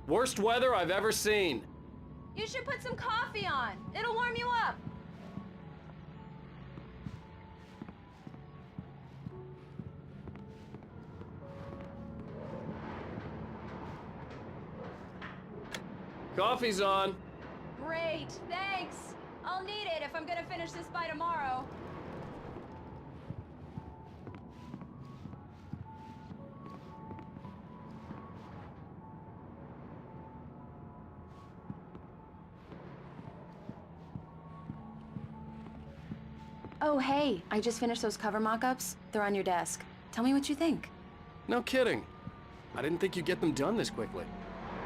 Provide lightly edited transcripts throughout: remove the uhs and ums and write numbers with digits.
Worst weather I've ever seen. You should put some coffee on. It'll warm you up. Coffee's on. Great, thanks. I'll need it if I'm gonna finish this by tomorrow. Oh, hey, I just finished those cover mock-ups. They're on your desk. Tell me what you think. No kidding. I didn't think you'd get them done this quickly.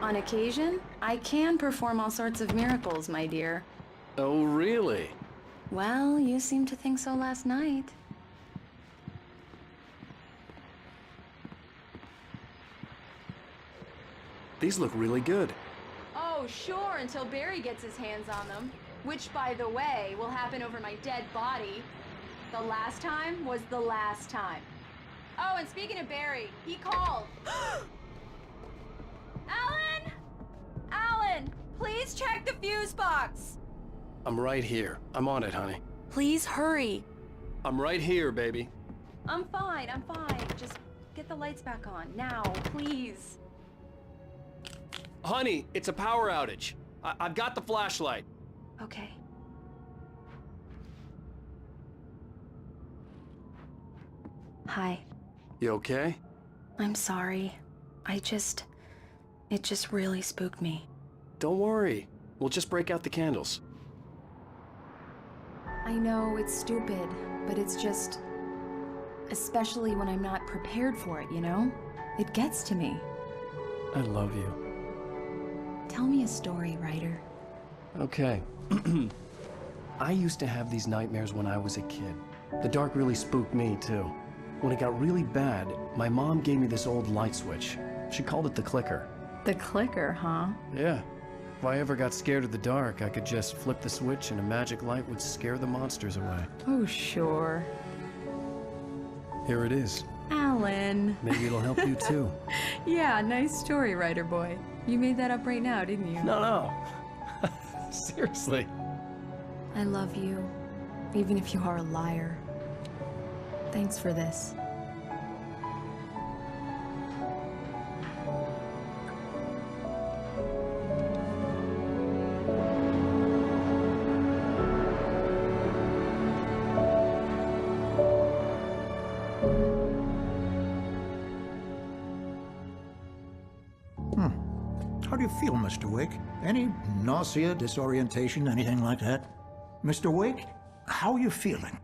On occasion, I can perform all sorts of miracles, my dear. Oh, really? Well, you seemed to think so last night. These look really good. Oh, sure, until Barry gets his hands on them. Which, by the way, will happen over my dead body. The last time was the last time. Oh, and speaking of Barry, he called. Alan! Alan, please check the fuse box. I'm right here. I'm on it, honey. Please hurry. I'm right here, baby. I'm fine, I'm fine. Just get the lights back on, now, please. Honey, it's a power outage. I've got the flashlight. Okay. Hi. You okay? I'm sorry. It just really spooked me. Don't worry. We'll just break out the candles. I know it's stupid, but it's just... especially when I'm not prepared for it, you know? It gets to me. I love you. Tell me a story, writer. Okay. I used to have these nightmares when I was a kid. The dark really spooked me, too. When it got really bad, my mom gave me this old light switch. She called it the clicker. The clicker, huh? Yeah. If I ever got scared of the dark, I could just flip the switch and a magic light would scare the monsters away. Oh, sure. Here it is. Alan. Maybe it'll help you, too. Yeah, nice story, writer boy. You made that up right now, didn't you? No. Seriously. I love you, even if you are a liar. Thanks for this. How do you feel, Mr. Wake? Any nausea, disorientation, anything like that? Mr. Wake, how are you feeling?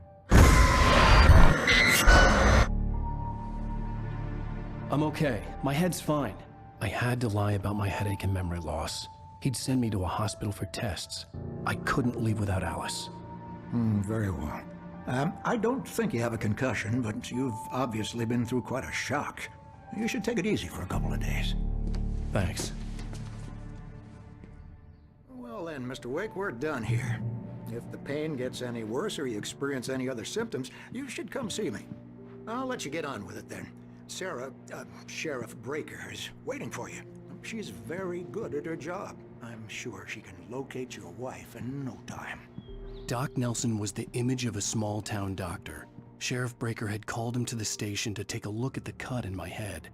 I'm okay. My head's fine. I had to lie about my headache and memory loss. He'd send me to a hospital for tests. I couldn't leave without Alice. Very well. I don't think you have a concussion, but you've obviously been through quite a shock. You should take it easy for a couple of days. Thanks. Well then, Mr. Wake, we're done here. If the pain gets any worse or you experience any other symptoms, you should come see me. I'll let you get on with it then. Sarah, Sheriff Breaker, is waiting for you. She's very good at her job. I'm sure she can locate your wife in no time. Doc Nelson was the image of a small-town doctor. Sheriff Breaker had called him to the station to take a look at the cut in my head.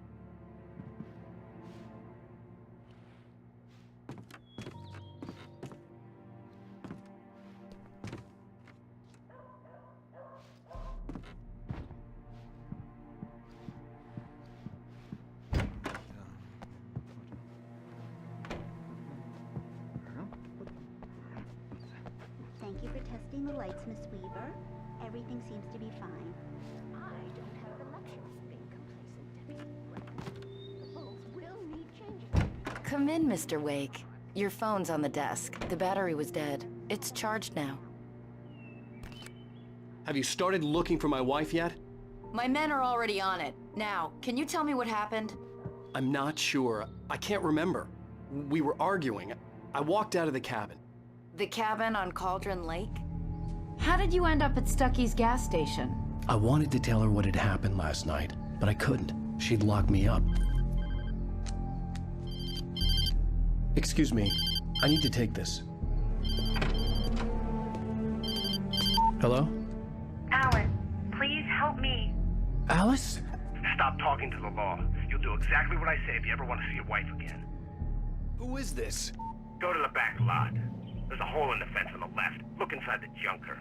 Thank you for testing the lights, Miss Weaver. Everything seems to be fine. I don't have the luxury of being complacent, Debbie. The bulbs will need changing. Come in, Mr. Wake. Your phone's on the desk. The battery was dead. It's charged now. Have you started looking for my wife yet? My men are already on it. Now, can you tell me what happened? I'm not sure. I can't remember. We were arguing. I walked out of the cabin. The cabin on Cauldron Lake? How did you end up at Stucky's gas station? I wanted to tell her what had happened last night, but I couldn't. She'd locked me up. Excuse me. I need to take this. Hello? Alice, please help me. Alice? Stop talking to the law. You'll do exactly what I say if you ever want to see your wife again. Who is this? Go to the back lot. There's a hole in the fence on the left. Look inside the junker.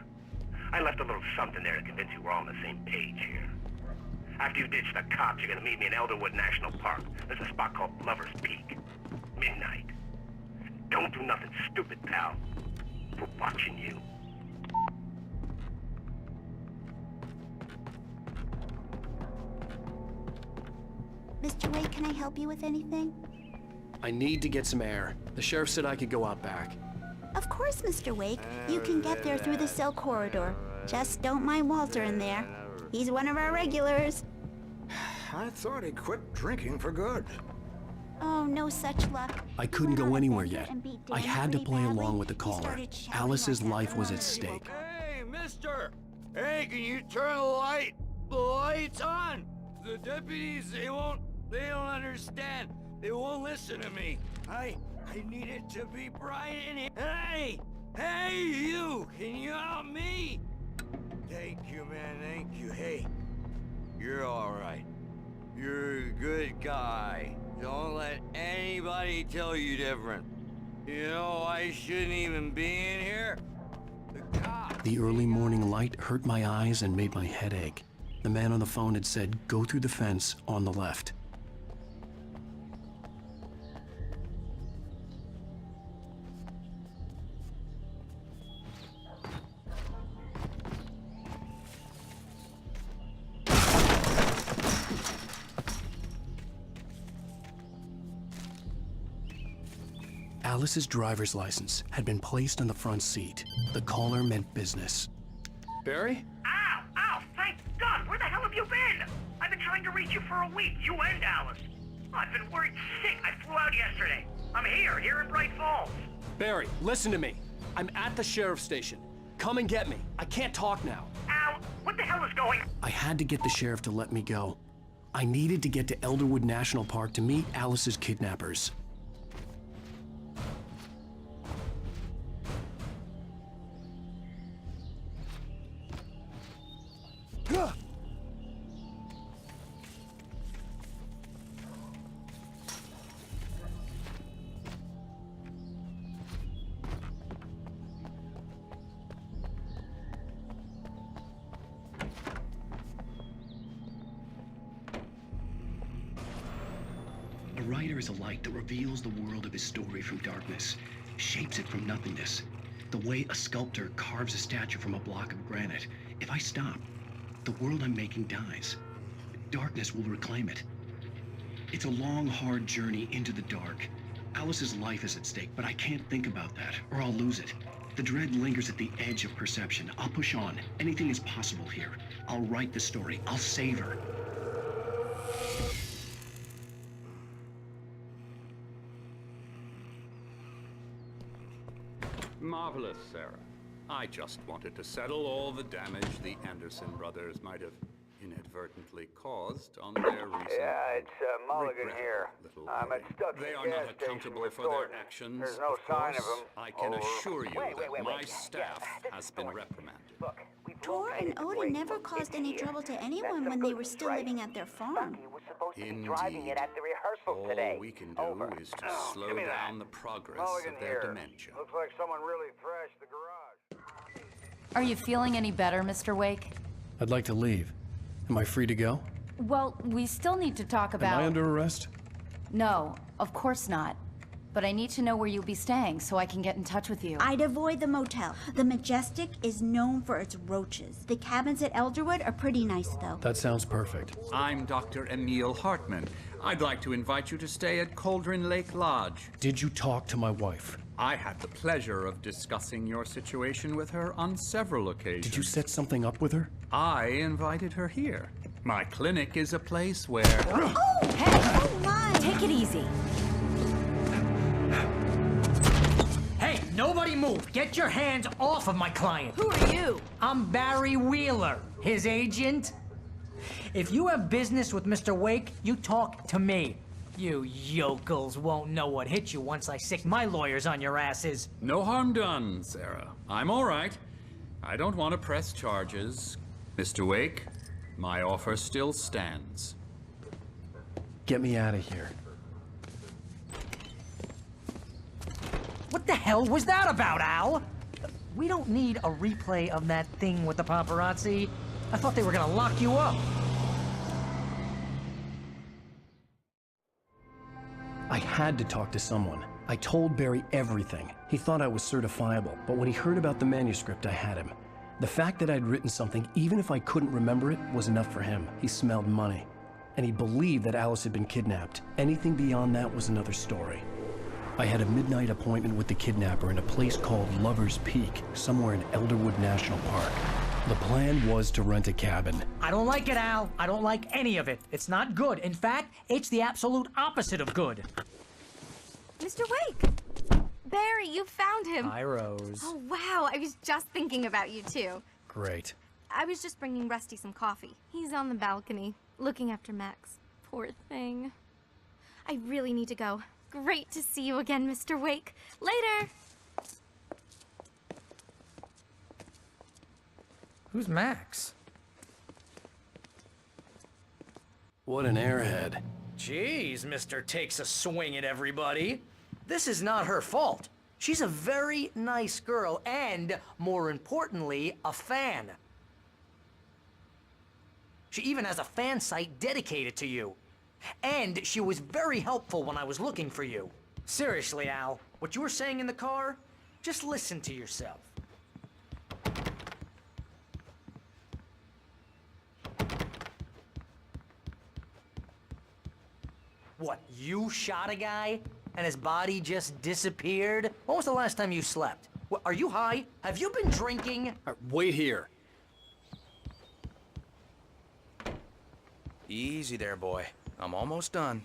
I left a little something there to convince you we're all on the same page here. After you ditch the cops, you're gonna meet me in Elderwood National Park. There's a spot called Lover's Peak. Midnight. Don't do nothing stupid, pal. We're watching you. Mr. Wake, can I help you with anything? I need to get some air. The sheriff said I could go out back. Of course, Mr. Wake. You can get there through the cell corridor. Just don't mind Walter in there. He's one of our regulars. I thought he quit drinking for good. Oh, no such luck. I couldn't go anywhere yet. I had to play along with the caller. Alice's life was at stake. Hey, mister! Hey, can you turn the lights on? The deputies, they don't understand. They won't listen to me. I need it to be bright in here. Hey, you! Can you help me? Thank you, man, thank you. Hey, you're all right. You're a good guy. Don't let anybody tell you different. You know, I shouldn't even be in here. The cops. The early morning light hurt my eyes and made my head ache. The man on the phone had said, go through the fence on the left. Alice's driver's license had been placed on the front seat. The caller meant business. Barry? Ow! Ow! Thank God! Where the hell have you been? I've been trying to reach you for a week, you and Alice. I've been worried sick. I flew out yesterday. I'm here in Bright Falls. Barry, listen to me. I'm at the sheriff's station. Come and get me. I can't talk now. Ow! What the hell is going on? I had to get the sheriff to let me go. I needed to get to Elderwood National Park to meet Alice's kidnappers. A writer is a light that reveals the world of his story from darkness, shapes it from nothingness. The way a sculptor carves a statue from a block of granite. If I stop, the world I'm making dies. Darkness will reclaim it. It's a long, hard journey into the dark. Alice's life is at stake, but I can't think about that, or I'll lose it. The dread lingers at the edge of perception. I'll push on. Anything is possible here. I'll write the story. I'll save her. Marvelous, Sarah. I just wanted to settle all the damage the Anderson brothers might have inadvertently caused on their recent... Yeah, it's Mulligan regrettable here. little I'm at wedding. Stuckey's They are gas not station accountable with for their Thornton. actions. There's no sign of him. I can assure you Wait, that my yeah, staff this has is been Thornton. reprimanded. Look, we've Tor and Odin never caused any trouble to anyone when they were still living at their farm. Stuckey was supposed to be Indeed. driving it at the rehearsal All today. we can do Over. is to Oh, slow give me that. down the progress Mulligan of their here. dementia. Looks like someone really thrashed the garage. Are you feeling any better, Mr. Wake? I'd like to leave. Am I free to go? Well, we still need to talk about... Am I under arrest? No, of course not. But I need to know where you'll be staying so I can get in touch with you. I'd avoid the motel. The Majestic is known for its roaches. The cabins at Elderwood are pretty nice, though. That sounds perfect. I'm Dr. Emil Hartman. I'd like to invite you to stay at Cauldron Lake Lodge. Did you talk to my wife? I had the pleasure of discussing your situation with her on several occasions. Did you set something up with her? I invited her here. My clinic is a place where... Oh, hey! Oh, my! Take it easy. Hey, nobody move! Get your hands off of my client! Who are you? I'm Barry Wheeler, his agent. If you have business with Mr. Wake, you talk to me. You yokels won't know what hit you once I sick my lawyers on your asses. No harm done, Sarah. I'm all right. I don't want to press charges. Mr. Wake, my offer still stands. Get me out of here. What the hell was that about, Al? We don't need a replay of that thing with the paparazzi. I thought they were gonna lock you up. I had to talk to someone. I told Barry everything. He thought I was certifiable, but when he heard about the manuscript, I had him. The fact that I'd written something, even if I couldn't remember it, was enough for him. He smelled money. And he believed that Alice had been kidnapped. Anything beyond that was another story. I had a midnight appointment with the kidnapper in a place called Lover's Peak, somewhere in Elderwood National Park. The plan was to rent a cabin. I don't like it, Al. I don't like any of it. It's not good. In fact, it's the absolute opposite of good. Mr. Wake! Barry, you found him. Hi, Rose. Oh, wow. I was just thinking about you, too. Great. I was just bringing Rusty some coffee. He's on the balcony, looking after Max. Poor thing. I really need to go. Great to see you again, Mr. Wake. Later! Who's Max? What an airhead. Jeez, Mr. Takes a swing at everybody. This is not her fault. She's a very nice girl and, more importantly, a fan. She even has a fan site dedicated to you. And she was very helpful when I was looking for you. Seriously, Al, what you were saying in the car, just listen to yourself. What, you shot a guy and his body just disappeared? When was the last time you slept? What, are you high? Have you been drinking? Wait here. Easy there, boy. I'm almost done.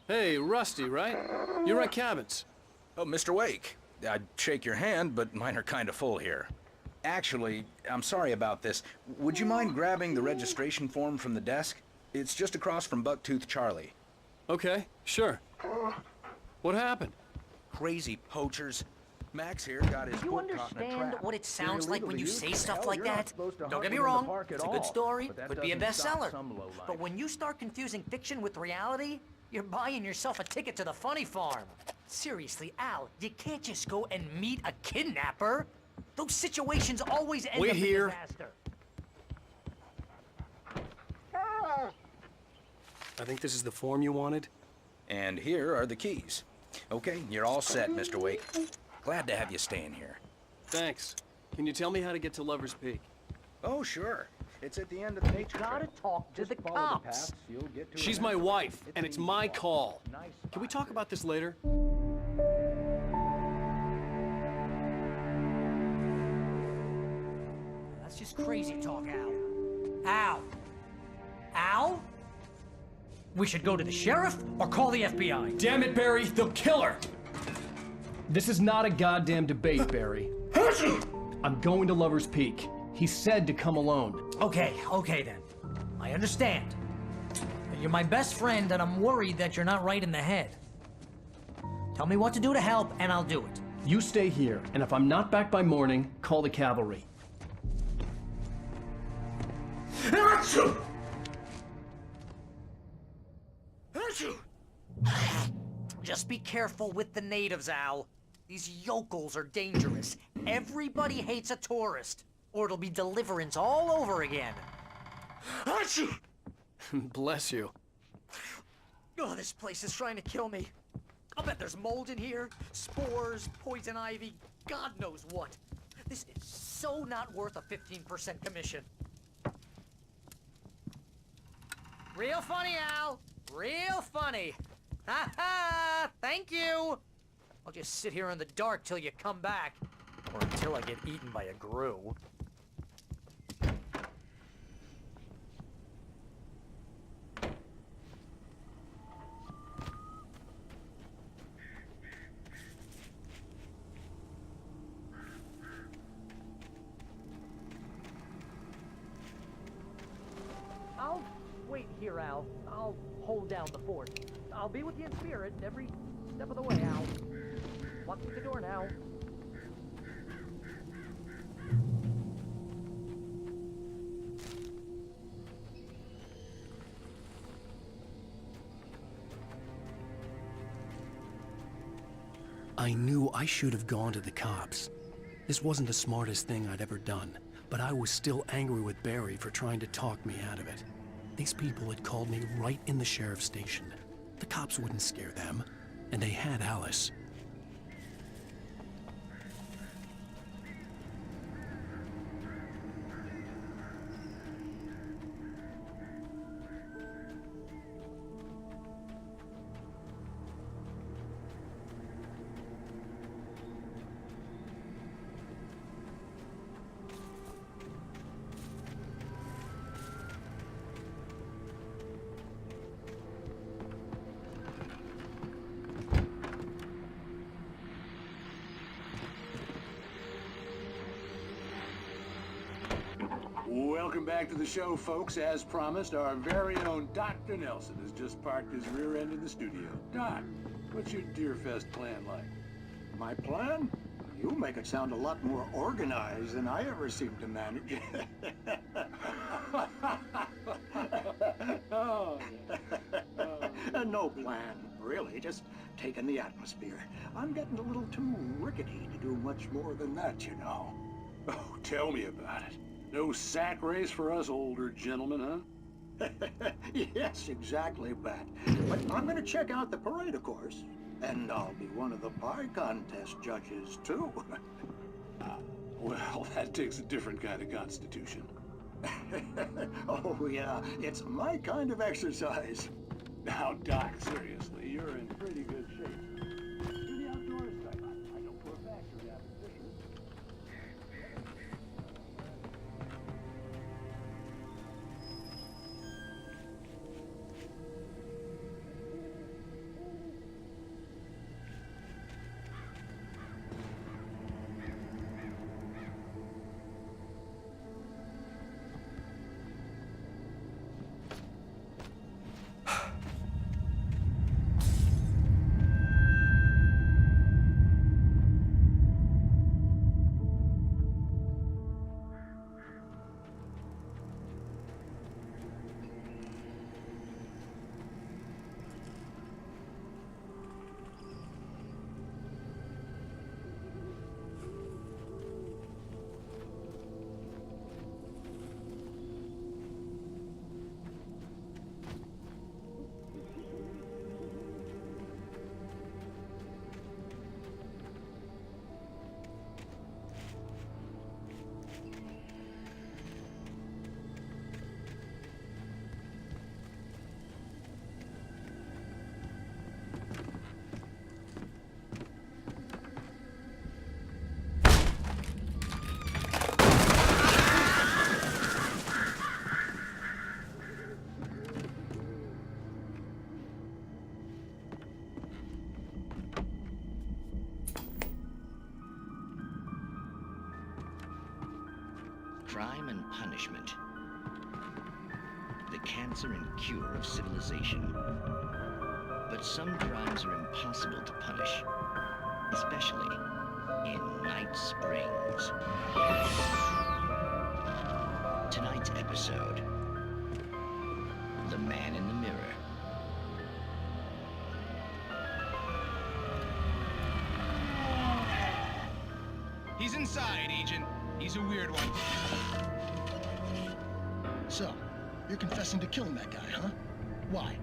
Hey, Rusty, right? You rent cabins. Oh, Mr. Wake. I'd shake your hand, but mine are kind of full here. Actually, I'm sorry about this. Would you mind grabbing the registration form from the desk? It's just across from Bucktooth Charlie. Okay, sure. What happened? Crazy poachers. Max here got his Do you foot caught in a understand trap. what it sounds They're like when illegal you to say use. stuff Hell, like you're not that? supposed to Don't hunt get me them in the wrong, park at it's a all. good story, But that could be a doesn't stop bestseller. some lowlife. But when you start confusing fiction with reality, you're buying yourself a ticket to the funny farm. Seriously, Al, you can't just go and meet a kidnapper. Those situations always end Wait up here. in disaster. I think this is the form you wanted. And here are the keys. Okay, you're all set, Mr. Wake. Glad to have you staying here. Thanks. Can you tell me how to get to Lover's Peak? Oh, sure. It's at the end of the nature Gotta trail. talk to Just the follow cops. paths, you'll get to it She's my eventually. wife, and an it's easy my walk. call. Nice Can we spot. talk about this later? That's just crazy talk, Al. Al? Al? We should go to the sheriff or call the FBI. Damn it, Barry, they'll kill her! This is not a goddamn debate, Barry. I'm going to Lover's Peak. He said to come alone. Okay then. I understand. But you're my best friend and I'm worried that you're not right in the head. Tell me what to do to help and I'll do it. You stay here, and if I'm not back by morning, call the cavalry. Just be careful with the natives, Al. These yokels are dangerous. Everybody hates a tourist, or it'll be deliverance all over again. Bless you. Oh, this place is trying to kill me. I'll bet there's mold in here, spores, poison ivy, God knows what. This is so not worth a 15% commission. Real funny, Al. Real funny. Ha ha! Thank you! I'll just sit here in the dark till you come back. Or until I get eaten by a grue. I'll wait here, Al. I'll hold down the fort. I'll be with you in spirit every step of the way, Al. Walk through the door now. I knew I should have gone to the cops. This wasn't the smartest thing I'd ever done, but I was still angry with Barry for trying to talk me out of it. These people had called me right in the sheriff's station. The cops wouldn't scare them, and they had Alice. Welcome back to the show, folks. As promised, our very own Dr. Nelson has just parked his rear end in the studio. Doc, what's your Deerfest plan like? My plan? You make it sound a lot more organized than I ever seem to manage. No plan, really. Just taking the atmosphere. I'm getting a little too rickety to do much more than that, you know. Oh, tell me about it. No sack race for us older gentlemen, huh? Yes, exactly, Pat. But I'm gonna check out the parade, of course. And I'll be one of the pie contest judges, too. Well, that takes a different kind of constitution. Oh, yeah. It's my kind of exercise. Now, Doc, seriously, you're in pretty good shape. Do the outdoors type. I know for a fact you're the opposition. Crime and punishment. The cancer and cure of civilization. But some crimes are impossible to punish, especially in Night Springs. Tonight's episode, The Man in the Mirror. He's inside, Agent. He's a weird one. So, you're confessing to killing that guy, huh? Why?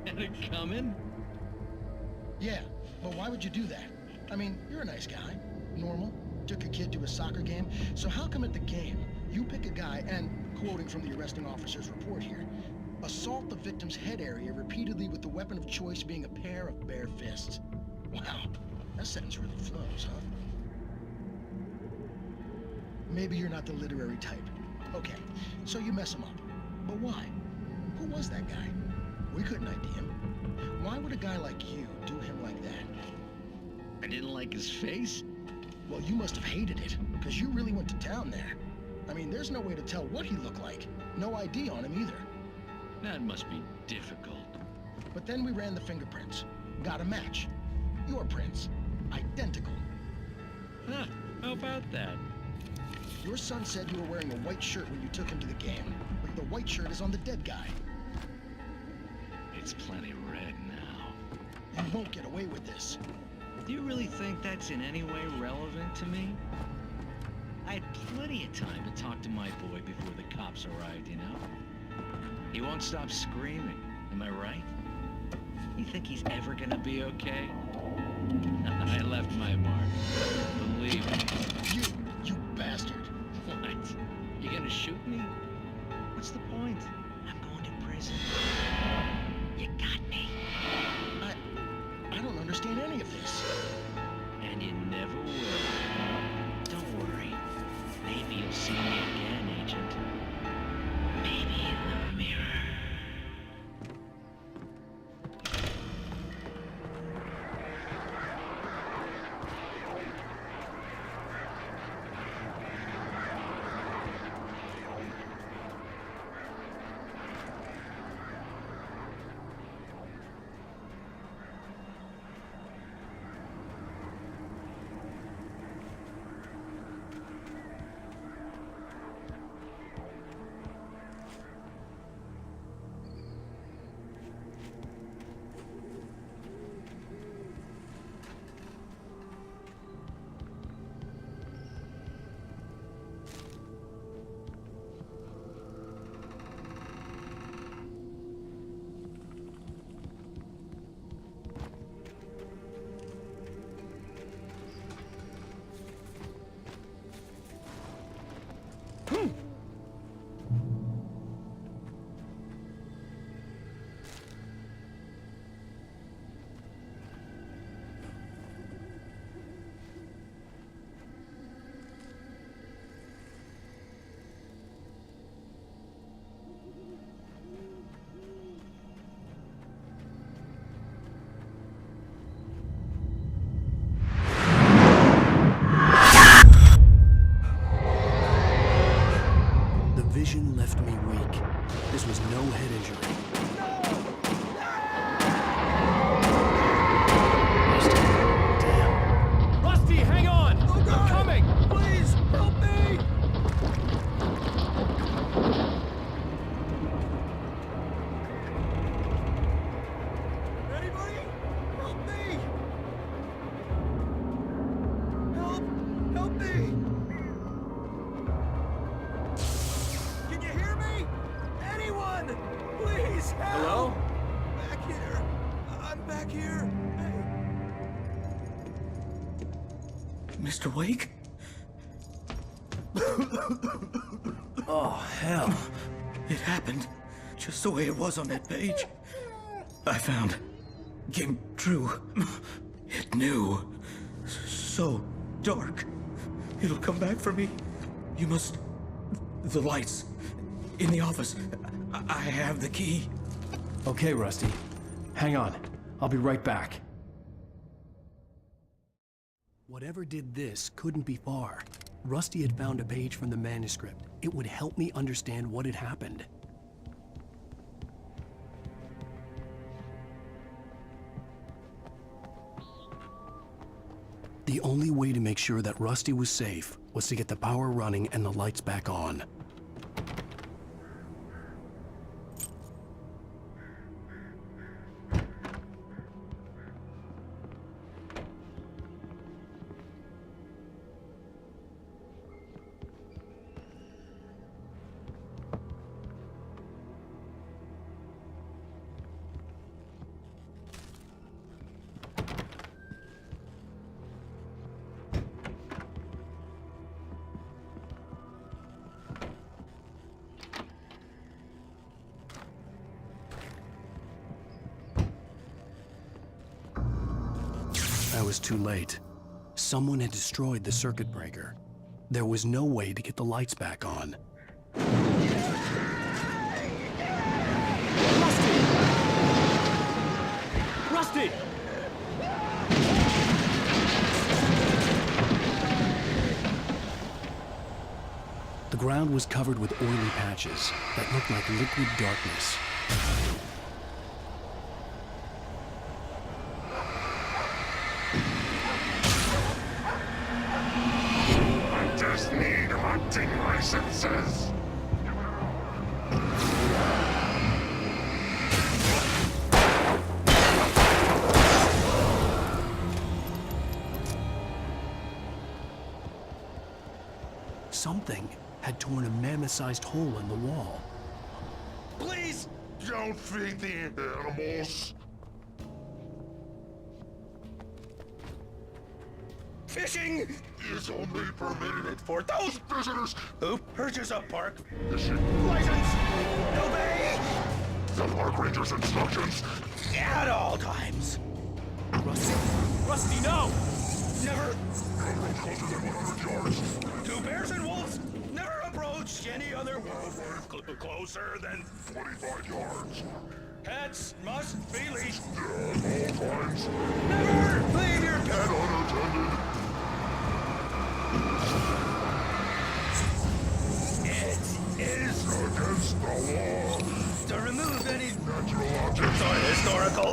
Had it coming? Yeah, but why would you do that? I mean, you're a nice guy. Normal. Took a kid to a soccer game. So how come at the game, you pick a guy and, quoting from the arresting officer's report here, assault the victim's head area repeatedly with the weapon of choice being a pair of bare fists? Wow, that sentence really flows, huh? Maybe you're not the literary type. Okay, so you mess him up. But why? Who was that guy? We couldn't ID him. Why would a guy like you do him like that? I didn't like his face? Well, you must have hated it, because you really went to town there. I mean, there's no way to tell what he looked like. No ID on him either. That must be difficult. But then we ran the fingerprints. Got a match. Your prints. Identical. Huh, how about that? Your son said you were wearing a white shirt when you took him to the game, but the white shirt is on the dead guy. It's plenty red now. You won't get away with this. Do you really think that's in any way relevant to me? I had plenty of time to talk to my boy before the cops arrived, you know? He won't stop screaming, am I right? You think he's ever gonna be okay? I left my mark. Believe me. You bastard. What? You gonna shoot me? What's the point? I'm going to prison. You got me. I don't understand any of this. And you never will. Don't worry. Maybe you'll see me again, Agent. Maybe in the mirror. Vision left me weak. This was no head injury. Damn. Rusty, hang on! I'm coming! Please, help me! Anybody? Help me! Help me! Can you hear me? Anyone? Please help! Hello? Back here. I'm back here. Mr. Wake? Oh, hell. It happened just the way it was on that page. I found. Came true. It knew. So dark. It'll come back for me. You must... The lights. In the office. I have the key. Okay, Rusty. Hang on. I'll be right back. Whatever did this couldn't be far. Rusty had found a page from the manuscript. It would help me understand what had happened. The only way to make sure that Rusty was safe was to get the power running and the lights back on. I was too late. Someone had destroyed the circuit breaker. There was no way to get the lights back on. Rusty! The ground was covered with oily patches that looked like liquid darkness. racing licenses! Something had torn a mammoth-sized hole in the wall. Please! Don't feed the animals! Fishing is only permitted for those visitors who purchase a park fishing license. Obey the park ranger's instructions at all times. Rusty? Rusty, no! Never. No road closer than 100 yards. To bears and wolves, never approach any other wildlife closer than 45 yards. Pets must be leashed. At all times. Never leave your pet unattended. It is against the law to remove any natural objects or historical